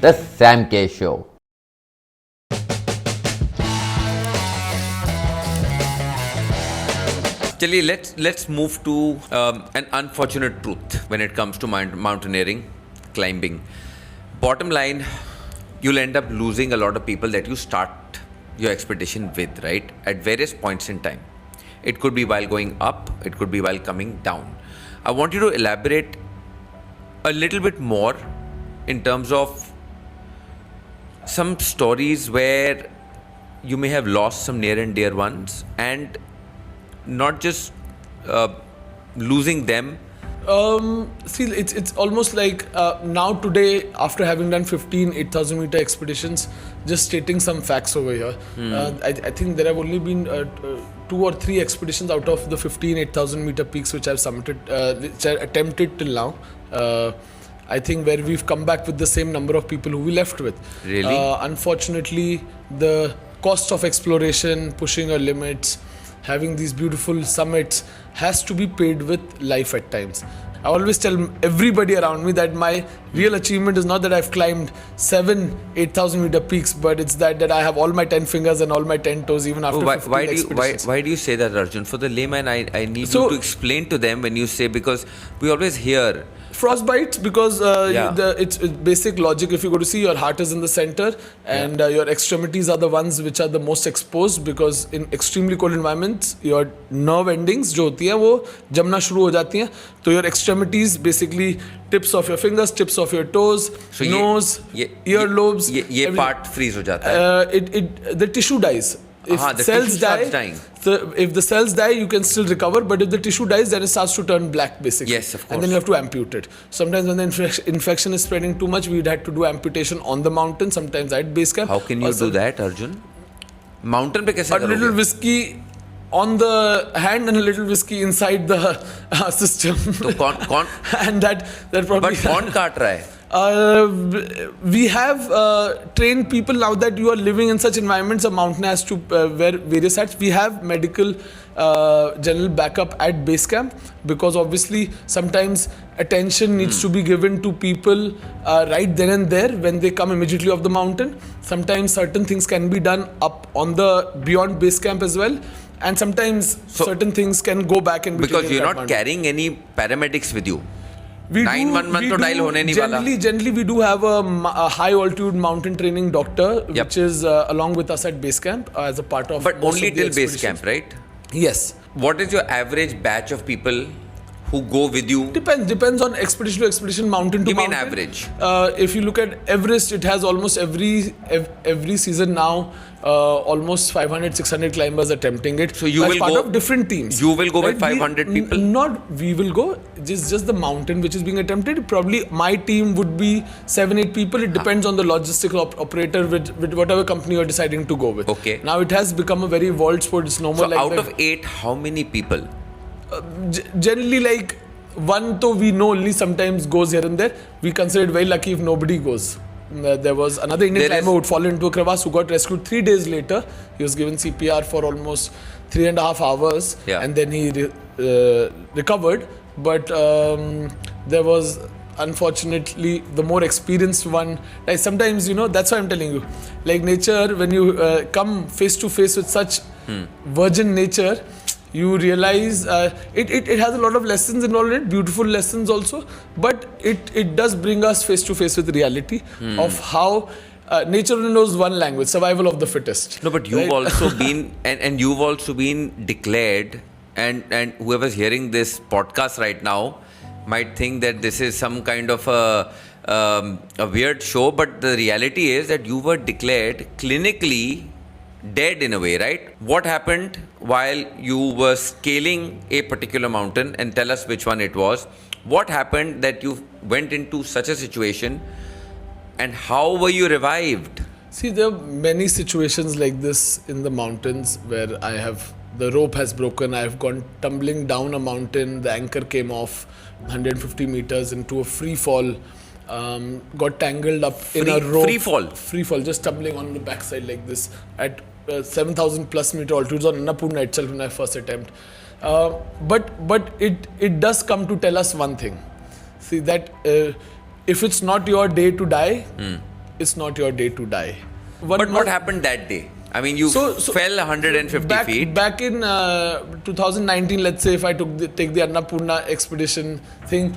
The Sam K Show. Chaliye, let's move to an unfortunate truth when it comes to mountaineering, climbing. Bottom line, you'll end up losing a lot of people that you start your expedition with, right? At various points in time. It could be while going up, it could be while coming down. I want you to elaborate a little bit more in terms of some stories where you may have lost some near and dear ones, and not just losing them. See, it's almost like now today, after having done 15 8,000 meter expeditions, just stating some facts over here. I think there have only been 2 or 3 expeditions out of the 15 8,000 meter peaks which I've summited, which I attempted till now. I think where we've come back with the same number of people who we left with. Really? Unfortunately, the cost of exploration, pushing our limits, having these beautiful summits has to be paid with life at times. I always tell everybody around me that my real achievement is not that I've climbed 7 8,000 meter peaks, but it's that I have all my 10 fingers and all my 10 toes even after 15 expeditions. Why do you say that, Arjun? For the layman, I need you to explain to them when you say, because we always hear frostbites, because it's basic logic. If you go to see, your heart is in the center, and your extremities are the ones which are the most exposed, because in extremely cold environments your nerve endings जो होती हैं वो जमना शुरू हो जाती हैं. तो your extremities, basically tips of your fingers, tips of your toes, so nose, earlobes, ये part freeze हो जाता है. The tissue dies. If the cells tissue starts dying. If the cells die, you can still recover, but if the tissue dies, then it starts to turn black, basically. Yes, of course. And then you have to amputate. Sometimes when the infection is spreading too much, we'd had to do amputation on the mountain, sometimes at base camp. How can you do that, Arjun? Mountain पे कैसे A करोगे? little whiskey on the hand and a little whiskey inside the system. तो कौन And that probably... But कौन काट रहा है? We have trained people now that you are living in such environments. A mountain has to wear various hats. We have medical general backup at base camp, because obviously sometimes attention needs to be given to people right then and there when they come immediately off the mountain. Sometimes certain things can be done up on the beyond base camp as well, and sometimes certain things can go back and be because you're not carrying any paramedics with you. Generally, we do have a high altitude mountain training doctor, which is along with us at base camp as a part of. But only till base camp, right? Yes. What is your average batch of people who go with you? Depends on expedition to expedition, mountain to mountain. Give me an average. If you look at Everest, it has almost every season now almost 500-600 climbers attempting it. So you will part go of different teams. You will go with 500 people. We will go. Just the mountain which is being attempted. Probably my team would be 7-8 people. It depends on the logistical operator with whatever company you're deciding to go with. Okay. Now it has become a very evolved sport. It's no more like out of 8, how many people? Generally, like 1 to we know only sometimes goes here and there. We consider it very lucky if nobody goes. There was another Indian climber who had fallen into a crevasse who got rescued 3 days later. He was given CPR for almost 3.5 hours, and then he recovered. But there was unfortunately the more experienced one. Like sometimes, that's why I'm telling you, like nature, when you come face to face with such virgin nature, you realize it has a lot of lessons involved in it, beautiful lessons also, but it does bring us face to face with reality of how nature only knows one language: survival of the fittest. No, but you've also been and you've also been declared, and whoever's hearing this podcast right now might think that this is some kind of a weird show, but the reality is that you were declared clinically dead in a way, right? What happened while you were scaling a particular mountain, and tell us which one it was. What happened that you went into such a situation, and how were you revived? See, there are many situations like this in the mountains where the rope has broken, I have gone tumbling down a mountain, the anchor came off 150 meters into a free fall, got tangled up in a rope. Free fall, just tumbling on the backside like this at 7,000 plus meter altitudes on Annapurna itself in my first attempt. But it does come to tell us one thing. See that if it's not your day to die, it's not your day to die. But what happened that day? I mean, you fell 150 feet. Back in 2019, let's say, if I take the Annapurna expedition thing,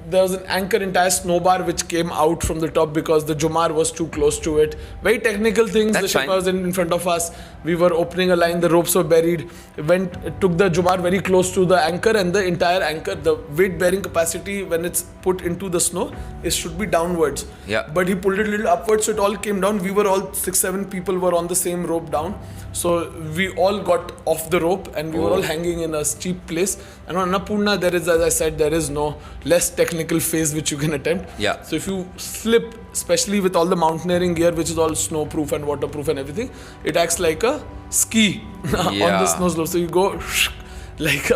there was an anchor entire snowbar which came out from the top because the Jumar was too close to it. Very technical things. That's the Sherpa was in front of us. We were opening a line. The ropes were buried. Took the Jumar very close to the anchor, and the entire anchor, the weight bearing capacity when it's put into the snow, it should be downwards. Yeah. But he pulled it a little upwards, so it all came down. We were all 6-7 people were on the same rope down. So we all got off the rope and we were all hanging in a steep place. And on Annapurna, there is, as I said, there is no less technical phase which you can attempt. Yeah. So if you slip, especially with all the mountaineering gear, which is all snowproof and waterproof and everything, it acts like a ski on the snow slope. So you go like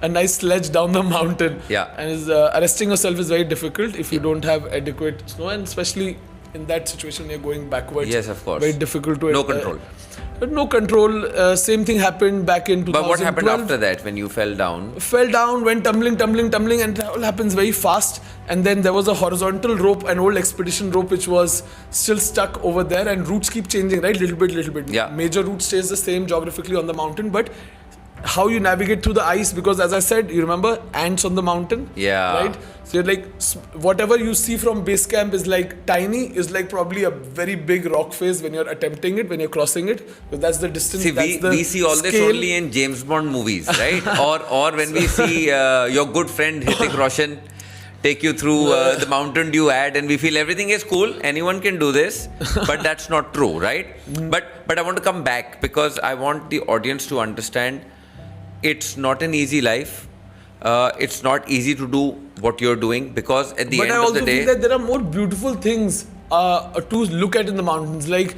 a nice sledge down the mountain. Yeah. And arresting yourself is very difficult if you don't have adequate snow, and especially in that situation, you're going backwards. Yes, of course. Very difficult to... No control. No control. Same thing happened back in 2012. But what happened after that when you fell down? Fell down, went tumbling, and it all happens very fast. And then there was a horizontal rope, an old expedition rope, which was still stuck over there, and routes keep changing, right? Little bit. Yeah. Major route stays the same geographically on the mountain, but how you navigate through the ice, because as I said, you remember ants on the mountain? Yeah. Right? So you're like, whatever you see from base camp is like tiny, is like probably a very big rock face when you're attempting it, when you're crossing it. Because that's the distance, see, that's the we see all scale. this only in James Bond movies, right? or when we see your good friend Hrithik Roshan take you through the Mountain Dew ad, and we feel everything is cool, anyone can do this, but that's not true, right? But I want to come back because I want the audience to understand it's not an easy life. It's not easy to do what you're doing, because at the end of the day... But I also feel that there are more beautiful things to look at in the mountains. Like